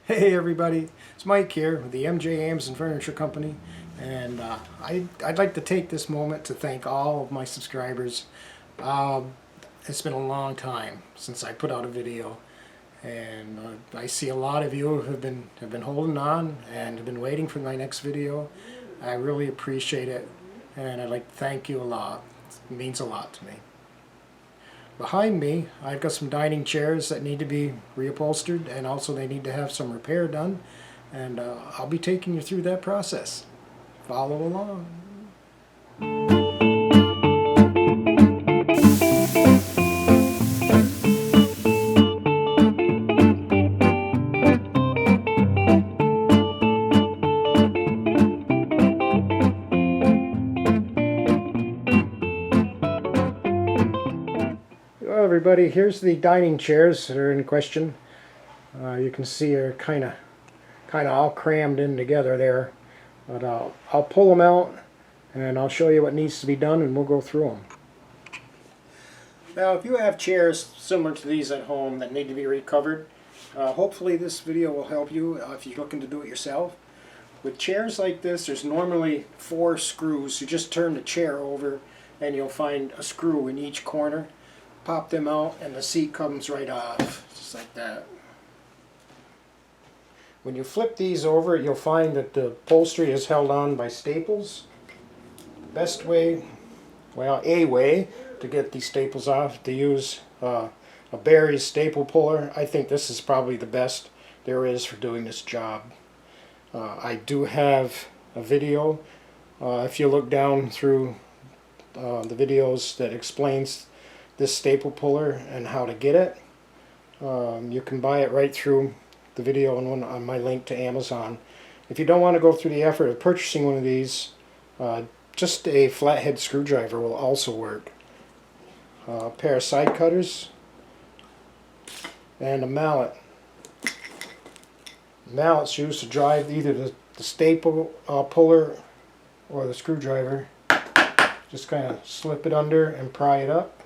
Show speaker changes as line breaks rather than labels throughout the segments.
Hey everybody, it's Mike here with the MJ Ames and Furniture Company, and I'd like to take this moment to thank all of my subscribers. It's been a long time since I put out a video, and I see a lot of you have been holding on and have been waiting for my next video. I really appreciate it, and I'd like to thank you a lot. It means a lot to me. Behind me, I've got some dining chairs that need to be reupholstered, and also they need to have some repair done, and I'll be taking you through that process. Follow along. Well, everybody, here's the dining chairs that are in question. You can see they're kind of all crammed in together there. But I'll pull them out and I'll show you what needs to be done, and we'll go through them. Now, if you have chairs similar to these at home that need to be recovered, hopefully this video will help you if you're looking to do it yourself. With chairs like this, there's normally 4 screws. You just turn the chair over and you'll find a screw in each corner. Pop them out and the seat comes right off, just like that. When you flip these over, you'll find that the upholstery is held on by staples. Best way, well, a way to get these staples off, to use a Barry's staple puller. I think this is probably the best there is for doing this job. I do have a video, if you look down through the videos, that explains this staple puller and how to get it. You can buy it right through the video on my link to Amazon. If you don't want to go through the effort of purchasing one of these, just a flathead screwdriver will also work. A pair of side cutters and a mallet. The mallet's used to drive either the staple puller or the screwdriver. Just kind of slip it under and pry it up.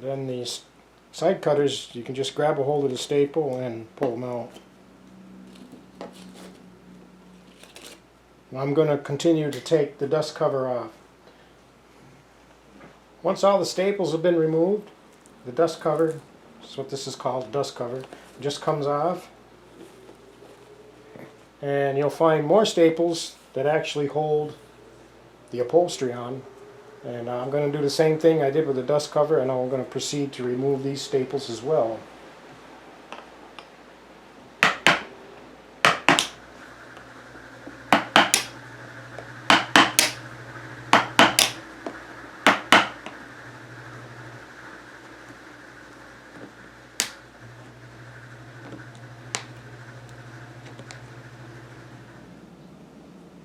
Then these side cutters, you can just grab a hold of the staple and pull them out. I'm going to continue to take the dust cover off. Once all the staples have been removed, the dust cover, that's what this is called, dust cover, just comes off. And you'll find more staples that actually hold the upholstery on. And I'm going to do the same thing I did with the dust cover, and I'm going to proceed to remove these staples as well.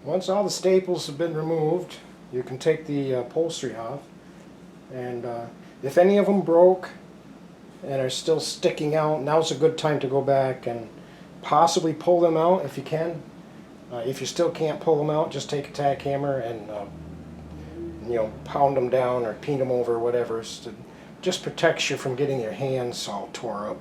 Once all the staples have been removed, you can take the upholstery off, and if any of them broke and are still sticking out, now's a good time to go back and possibly pull them out if you can. If you still can't pull them out, just take a tack hammer and pound them down or paint them over or whatever. So just protects you from getting your hands all tore up.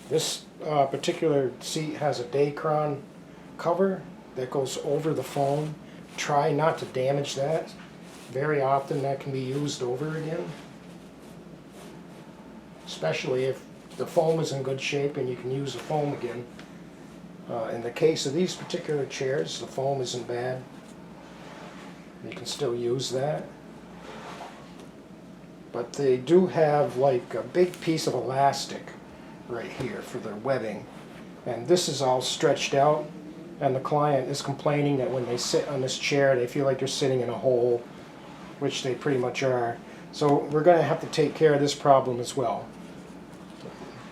This particular seat has a Dacron cover that goes over the foam. Try not to damage that. Very often that can be used over again, especially if the foam is in good shape and you can use the foam again. In the case of these particular chairs, the foam isn't bad. You can still use that. But they do have like a big piece of elastic right here for their webbing, and this is all stretched out, and the client is complaining that when they sit on this chair they feel like they're sitting in a hole, which they pretty much are. So we're going to have to take care of this problem as well.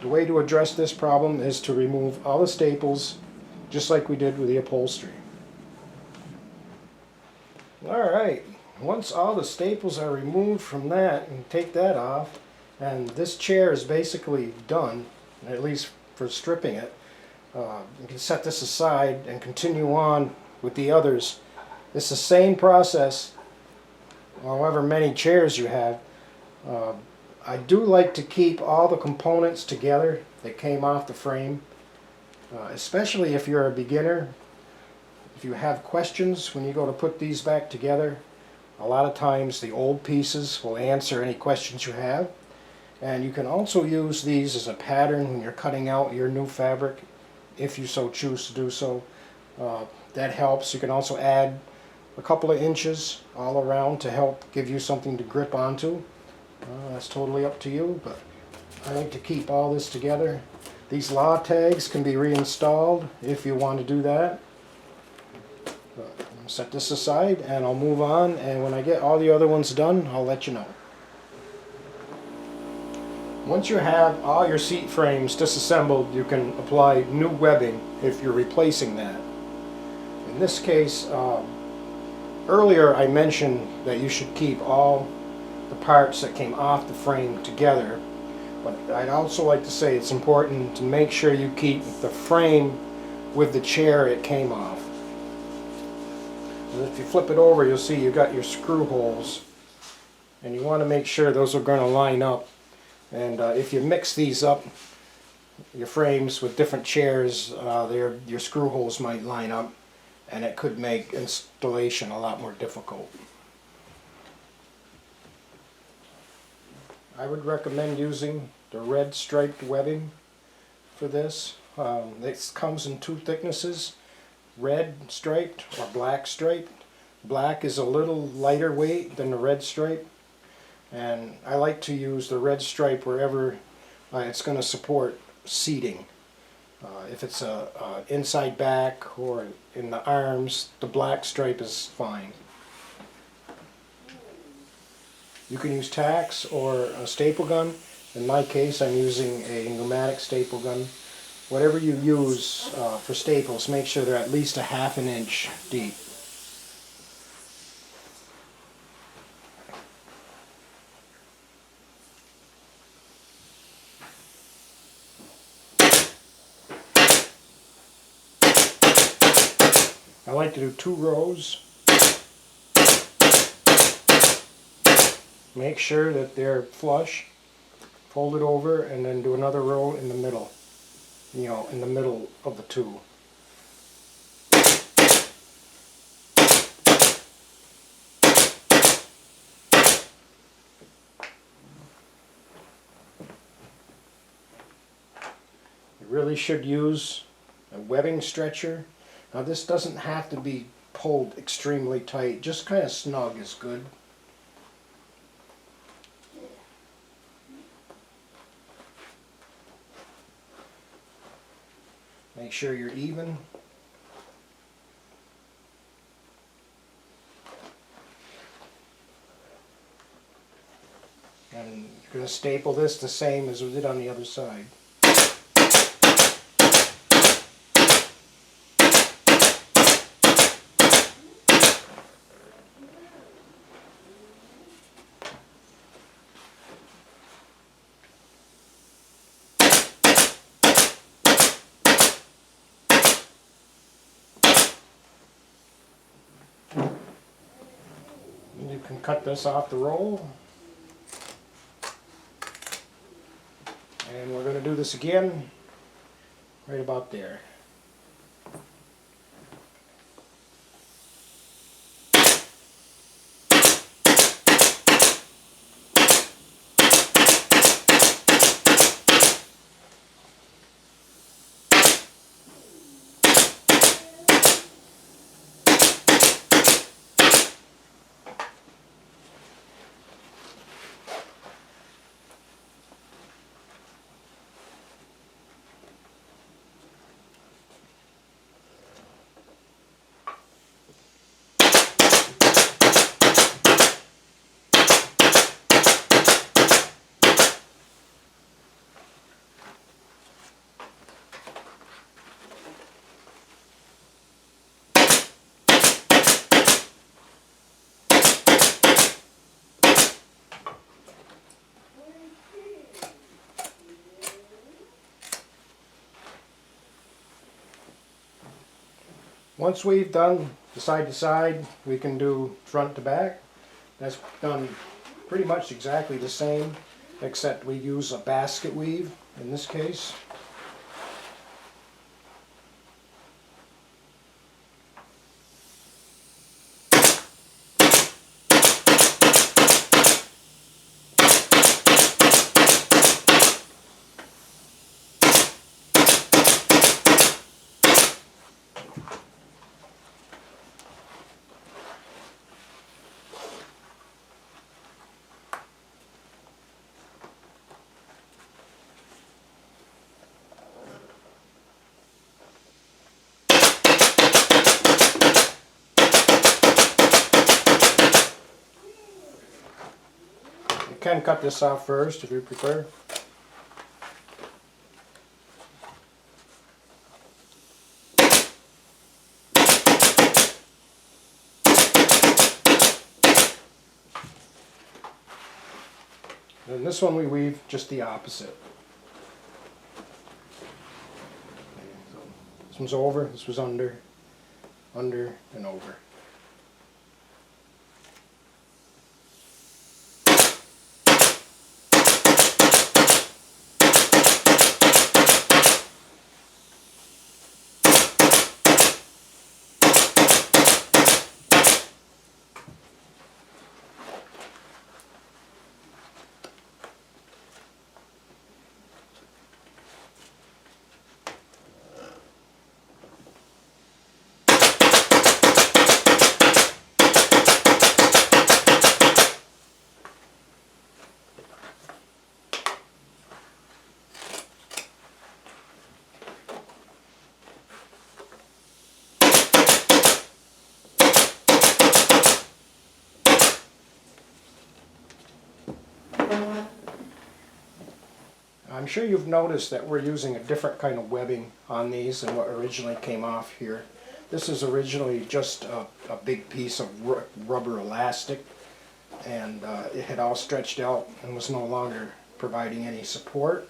The way to address this problem is to remove all the staples, just like we did with the upholstery. Alright, once all the staples are removed from that, and take that off, and this chair is basically done, at least for stripping it. You can set this aside and continue on with the others. It's the same process, however many chairs you have. Uh, I do like to keep all the components together that came off the frame, especially if you're a beginner. If you have questions when you go to put these back together, a lot of times the old pieces will answer any questions you have. And you can also use these as a pattern when you're cutting out your new fabric, if you so choose to do so. That helps. You can also add a couple of inches all around to help give you something to grip onto. That's totally up to you, but I like to keep all this together. These law tags can be reinstalled if you want to do that. I'll set this aside and I'll move on, and when I get all the other ones done, I'll let you know. Once you have all your seat frames disassembled, you can apply new webbing if you're replacing that. In this case, earlier I mentioned that you should keep all the parts that came off the frame together, but I'd also like to say it's important to make sure you keep the frame with the chair it came off. And if you flip it over, you'll see you got your screw holes, and you want to make sure those are going to line up. And if you mix these up, your frames with different chairs, your screw holes might line up, and it could make installation a lot more difficult. I would recommend using the red striped webbing for this. This comes in two thicknesses, red striped or black striped. Black is a little lighter weight than the red stripe, and I like to use the red stripe wherever it's going to support seating. If it's inside back or in the arms, the black stripe is fine. You can use tacks or a staple gun. In my case, I'm using a pneumatic staple gun. Whatever you use for staples, make sure they're at least a ½ inch deep. I like to do 2 rows. Make sure that they're flush. Fold it over and then do another row in the middle. In the middle of the 2. You really should use a webbing stretcher. Now this doesn't have to be pulled extremely tight, just kind of snug is good. Make sure you're even. And you're going to staple this the same as we did on the other side. You can cut this off the roll. And we're going to do this again right about there. Once we've done the side to side, we can do front to back. That's done pretty much exactly the same, except we use a basket weave in this case. You can cut this off first if you prefer. And this one we weave just the opposite. This one's over, this was under, under, and over. I'm sure you've noticed that we're using a different kind of webbing on these than what originally came off here. This is originally just a big piece of rubber elastic, and it had all stretched out and was no longer providing any support.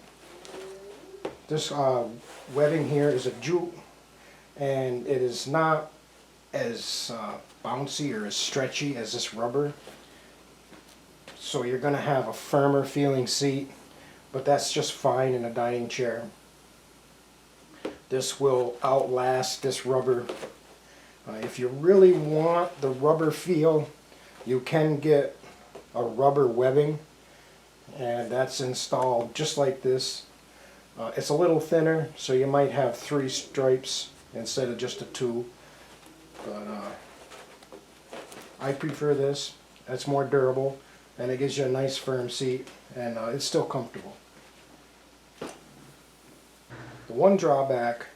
This webbing here is a jute, and it is not as bouncy or as stretchy as this rubber, so you're going to have a firmer feeling seat, but that's just fine in a dining chair. This will outlast this rubber. If you really want the rubber feel, you can get a rubber webbing, and that's installed just like this. It's a little thinner, so you might have 3 stripes instead of just a 2. But I prefer this. That's more durable, and it gives you a nice firm seat, and it's still comfortable. The one drawback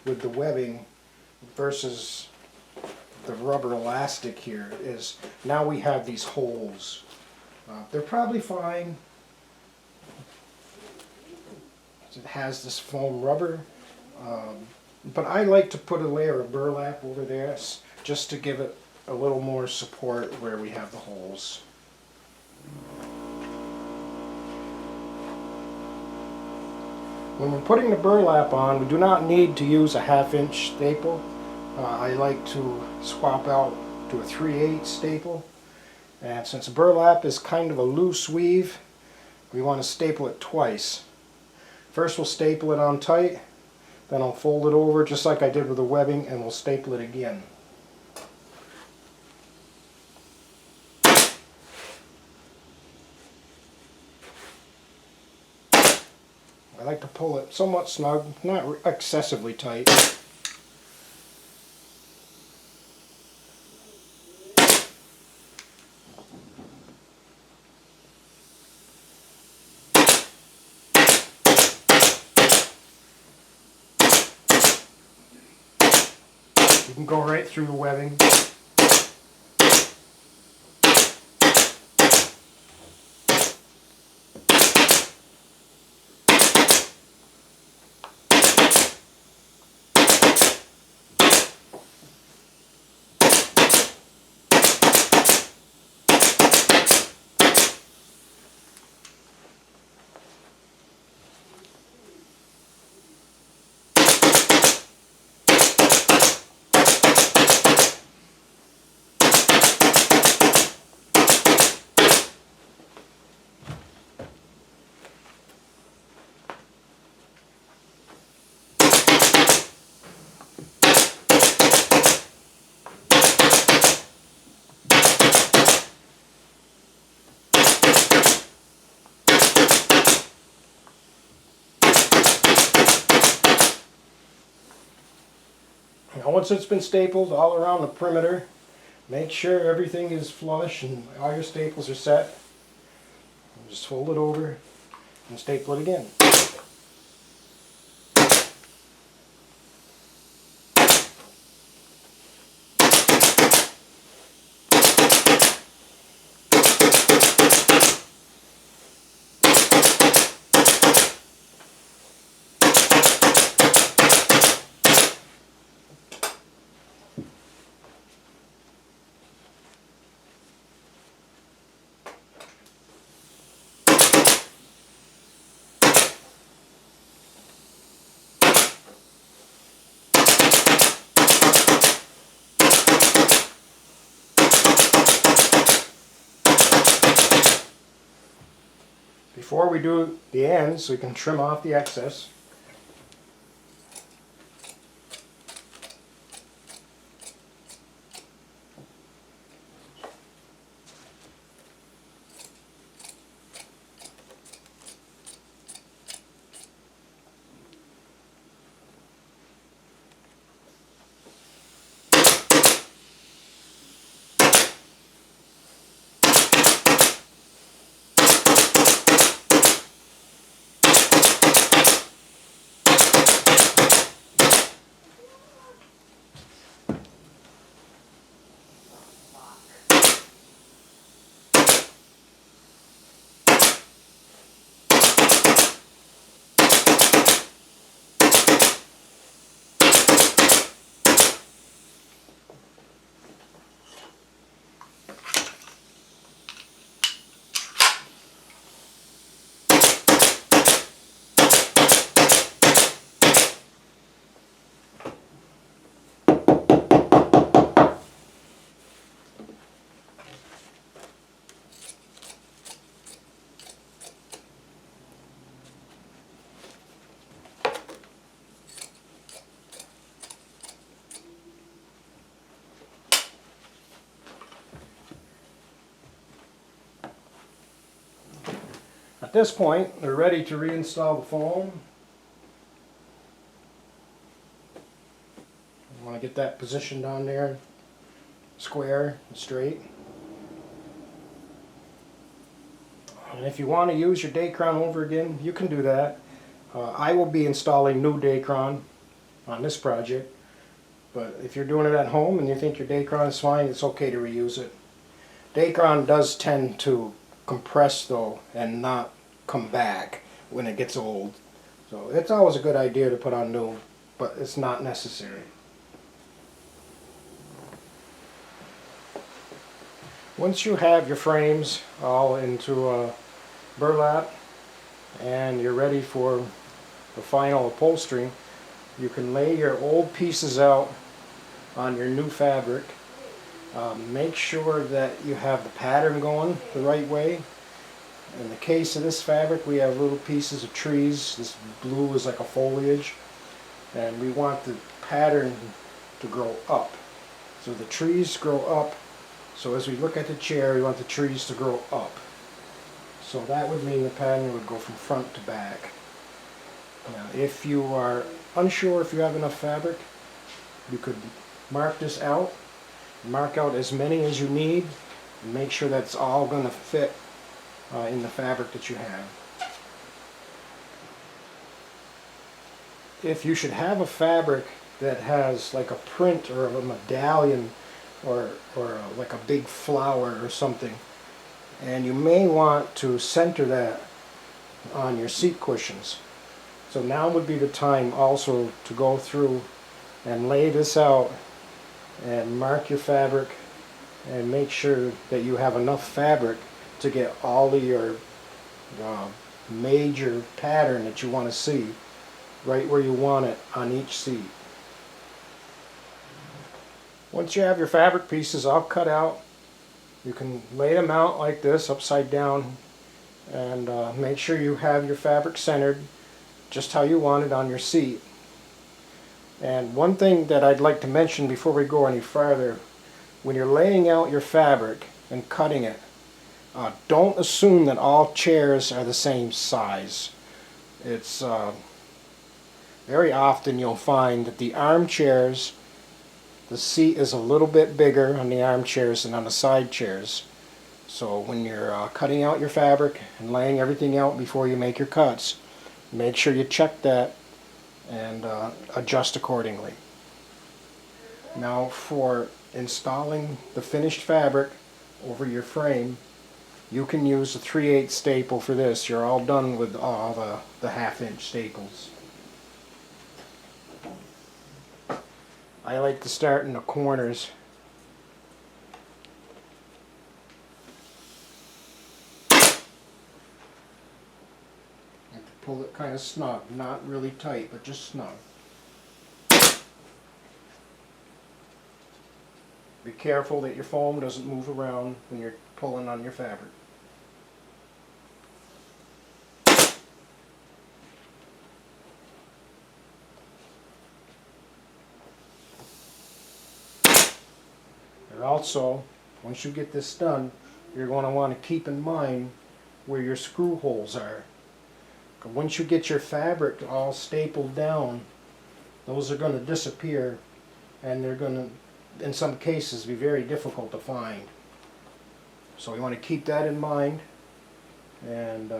with the webbing versus the rubber elastic here is now we have these holes. They're probably fine. It has this foam rubber, but I like to put a layer of burlap over there just to give it a little more support where we have the holes. When we're putting the burlap on, we do not need to use a 1/2-inch staple. I like to swap out to a 3/8 staple. And since burlap is kind of a loose weave, we want to staple it twice. First we'll staple it on tight, then I'll fold it over just like I did with the webbing, and we'll staple it again. I like to pull it somewhat snug, not excessively tight. You can go right through the webbing. Now once it's been stapled all around the perimeter, make sure everything is flush and all your staples are set. Just fold it over and staple it again. Before we do the ends, we can trim off the excess. At this point, they're ready to reinstall the foam. You want to get that positioned on there, square and straight. And if you want to use your Dacron over again, you can do that. I will be installing new Dacron on this project, but if you're doing it at home and you think your Dacron is fine, it's okay to reuse it. Dacron does tend to compress though and not come back when it gets old. So it's always a good idea to put on new, but it's not necessary. Once you have your frames all into burlap and you're ready for the final upholstery, you can lay your old pieces out on your new fabric. Make sure that you have the pattern going the right way. In the case of this fabric, we have little pieces of trees. This blue is like a foliage, and we want the pattern to grow up. So the trees grow up. So as we look at the chair, we want the trees to grow up. So that would mean the pattern would go from front to back. Now, if you are unsure if you have enough fabric, you could mark this out. Mark out as many as you need and make sure that's all going to fit in the fabric that you have. If you should have a fabric that has like a print or a medallion or like a big flower or something, and you may want to center that on your seat cushions. So now would be the time also to go through and lay this out and mark your fabric and make sure that you have enough fabric to get all of your major pattern that you want to see right where you want it on each seat. Once you have your fabric pieces all cut out, you can lay them out like this upside down and make sure you have your fabric centered just how you want it on your seat. And one thing that I'd like to mention before we go any farther, when you're laying out your fabric and cutting it, don't assume that all chairs are the same size. It's very often you'll find that the armchairs the seat is a little bit bigger on the armchairs than on the side chairs. So when you're cutting out your fabric and laying everything out before you make your cuts, make sure you check that and adjust accordingly. Now for installing the finished fabric over your frame, you can use a 3/8 staple for this. You're all done with all the 1/2 inch staples. I like to start in the corners. Pull it kind of snug, not really tight, but just snug. Be careful that your foam doesn't move around when you're pulling on your fabric. And also, once you get this done, you're going to want to keep in mind where your screw holes are. Once you get your fabric all stapled down, those are going to disappear, and they're going to, in some cases, be very difficult to find. So you want to keep that in mind, and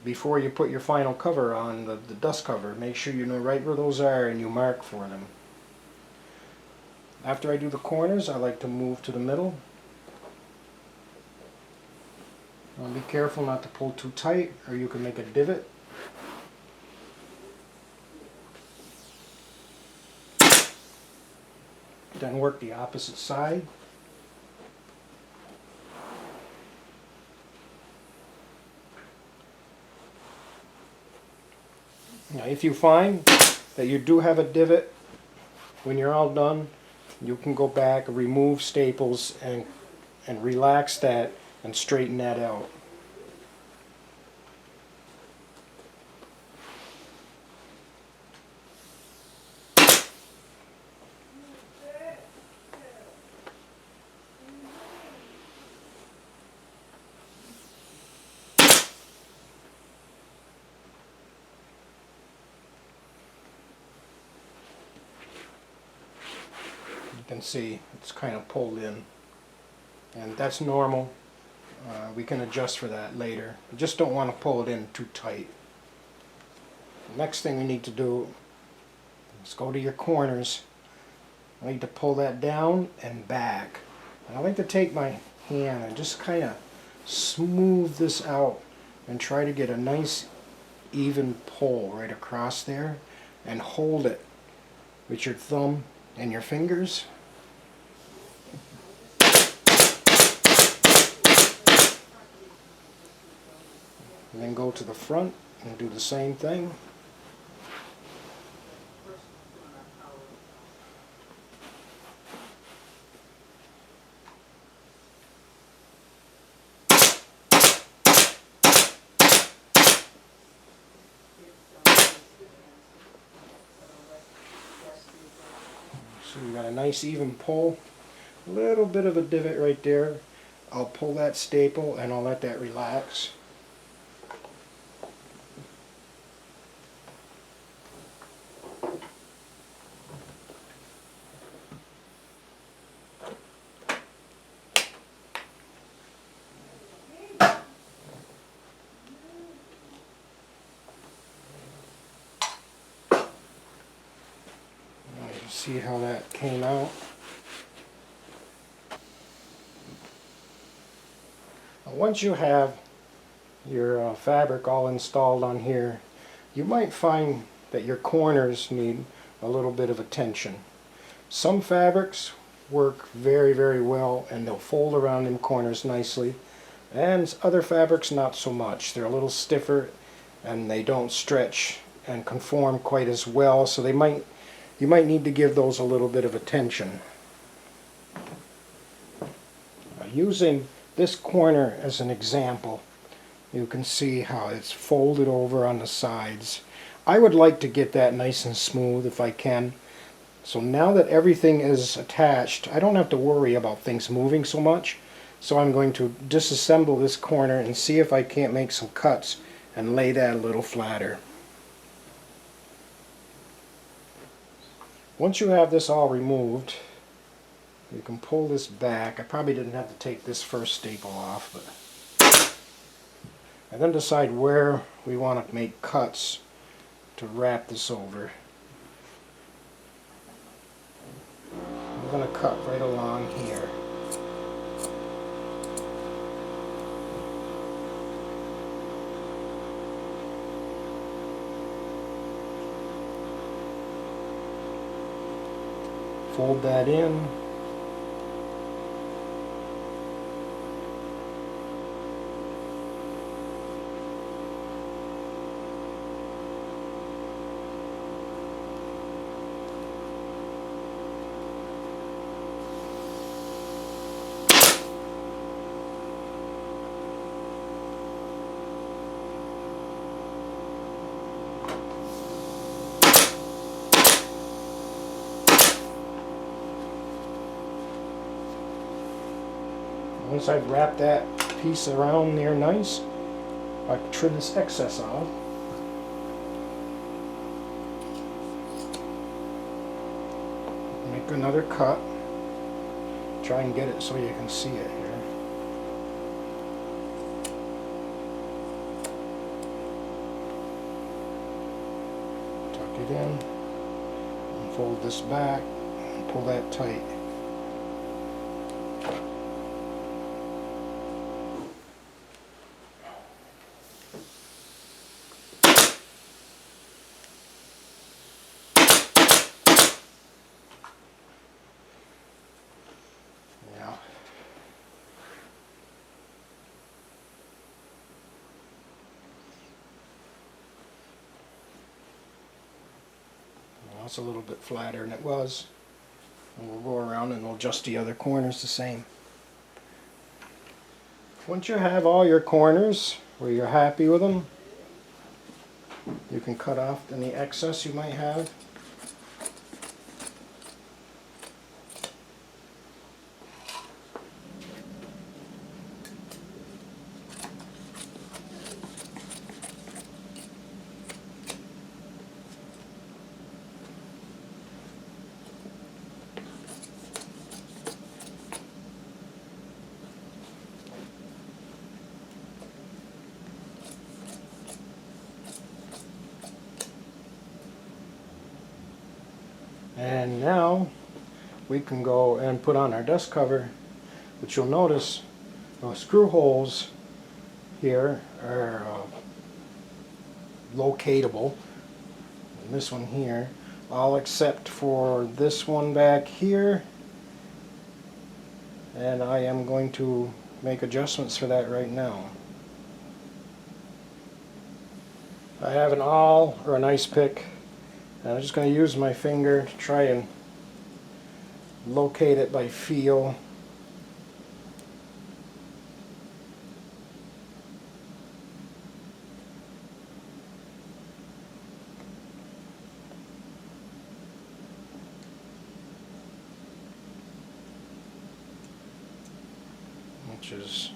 before you put your final cover on, the dust cover, make sure you know right where those are and you mark for them. After I do the corners, I like to move to the middle. Now be careful not to pull too tight, or you can make a divot. Then work the opposite side. Now if you find that you do have a divot, when you're all done, you can go back, remove staples, and relax that and straighten that out. You can see it's kind of pulled in, and that's normal. We can adjust for that later. You just don't want to pull it in too tight. The next thing we need to do is go to your corners. I need to pull that down and back. And I like to take my hand and just kind of smooth this out and try to get a nice even pull right across there, and hold it with your thumb and your fingers. And then go to the front and do the same thing. So we got a nice even pull. A little bit of a divot right there. I'll pull that staple and I'll let that relax. See how that came out. Once you have your fabric all installed on here, you might find that your corners need a little bit of attention. Some fabrics work very, very well, and they'll fold around in corners nicely, and other fabrics not so much. They're a little stiffer and they don't stretch and conform quite as well, so you might need to give those a little bit of attention. Using this corner as an example, you can see how it's folded over on the sides. I would like to get that nice and smooth if I can. So now that everything is attached, I don't have to worry about things moving so much. So I'm going to disassemble this corner and see if I can't make some cuts and lay that a little flatter. Once you have this all removed, you can pull this back. I probably didn't have to take this first staple off, but and then decide where we want to make cuts to wrap this over. I'm going to cut right along here. Fold that in. Once I've wrapped that piece around there nice, I can trim this excess off. Make another cut. Try and get it so you can see it here. Tuck it in, and fold this back, and pull that tight. It's a little bit flatter than it was. And we'll go around and we'll adjust the other corners the same. Once you have all your corners where you're happy with them, you can cut off any excess you might have. And now we can go and put on our dust cover, but you'll notice the screw holes here are locatable, and this one here, all except for this one back here, and I am going to make adjustments for that right now. I have an awl or an ice pick, and I'm just going to use my finger to try and locate it by feel. Which is,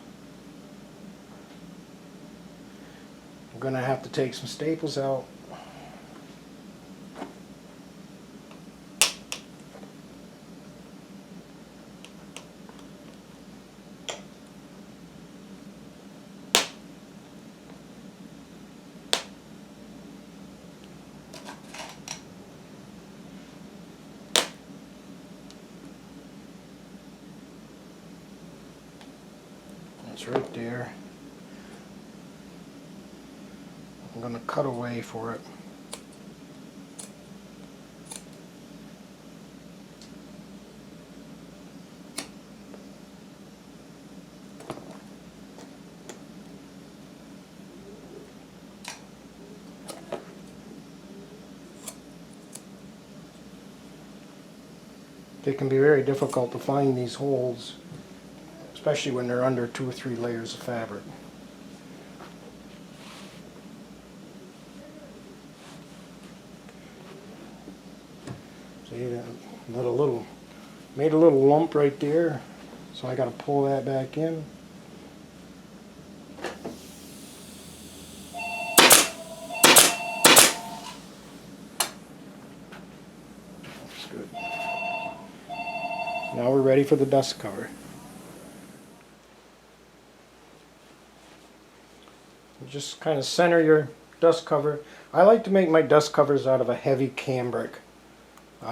I'm going to have to take some staples out. It's right there. I'm going to cut away for it. It can be very difficult to find these holes, especially when they're under 2 or 3 layers of fabric. See, that made a little lump right there, so I got to pull that back in. Good. Now we're ready for the dust cover. You just kind of center your dust cover. I like to make my dust covers out of a heavy cambric.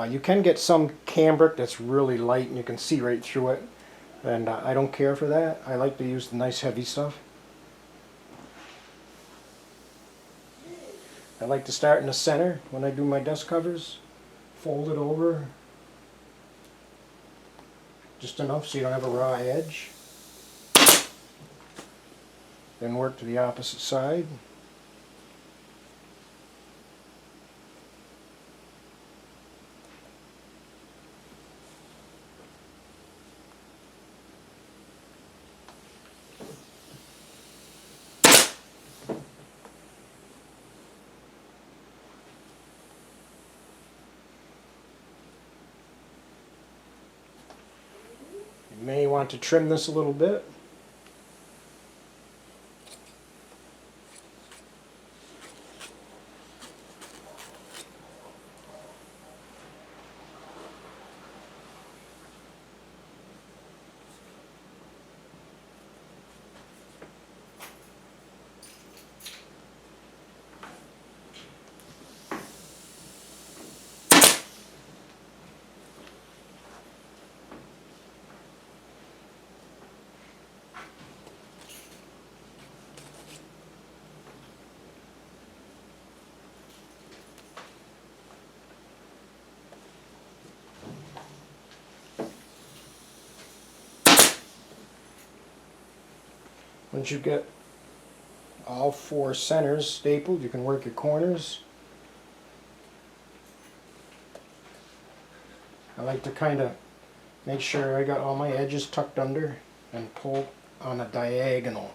You can get some cambric that's really light and you can see right through it. And I don't care for that. I like to use the nice heavy stuff. I like to start in the center when I do my dust covers. Fold it over just enough so you don't have a raw edge. Then work to the opposite side. You may want to trim this a little bit. Once you get all four centers stapled, you can work your corners. I like to kind of make sure I got all my edges tucked under and pull on a diagonal.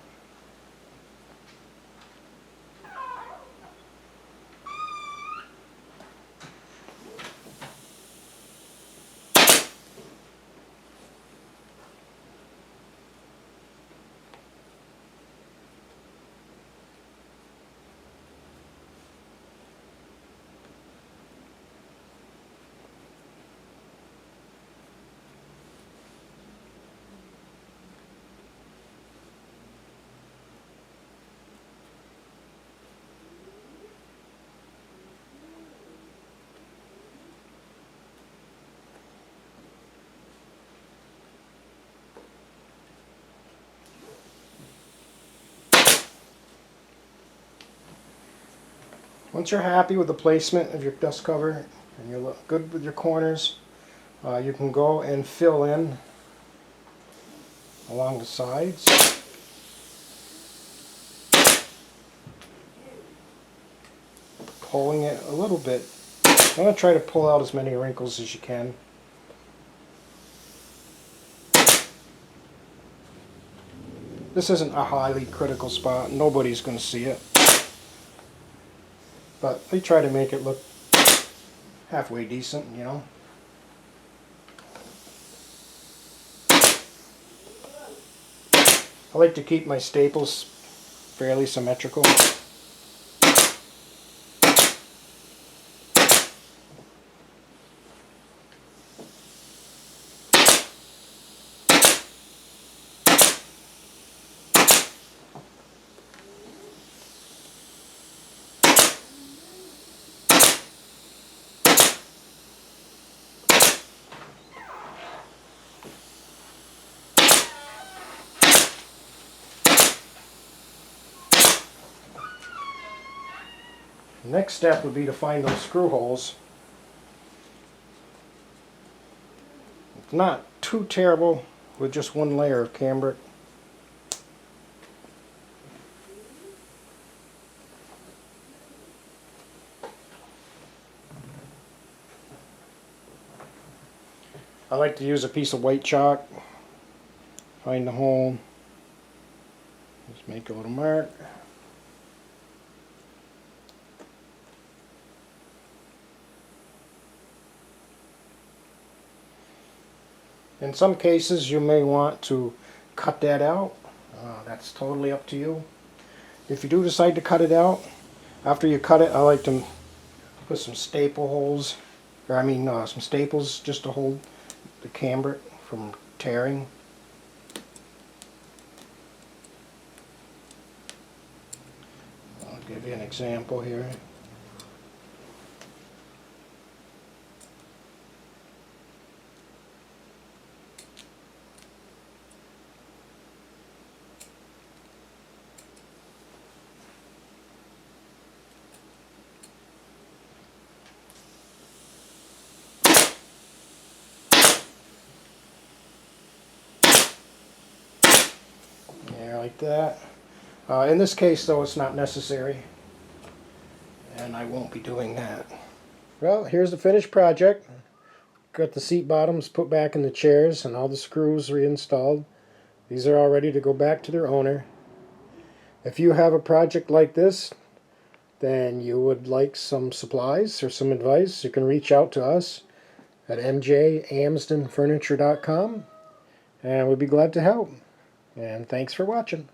Once you're happy with the placement of your dust cover and you look good with your corners, you can go and fill in along the sides. Pulling it a little bit. I'm going to try to pull out as many wrinkles as you can. This isn't a highly critical spot. Nobody's going to see it. But we try to make it look halfway decent, you know. I like to keep my staples fairly symmetrical. The next step would be to find those screw holes. It's not too terrible with just one layer of cambric. I like to use a piece of white chalk. Find the hole. Just make a little mark. In some cases you may want to cut that out. That's totally up to you. If you do decide to cut it out, after you cut it, I like to put some staple holes or I mean some staples just to hold the cambric from tearing. I'll give you an example here. Yeah, like that. In this case, though, it's not necessary, and I won't be doing that. Well, here's the finished project. Got the seat bottoms put back in the chairs and all the screws reinstalled. These are all ready to go back to their owner. If you have a project like this, then you would like some supplies or some advice, you can reach out to us at mjamsdenfurniture.com, and we'd be glad to help. And thanks for watching.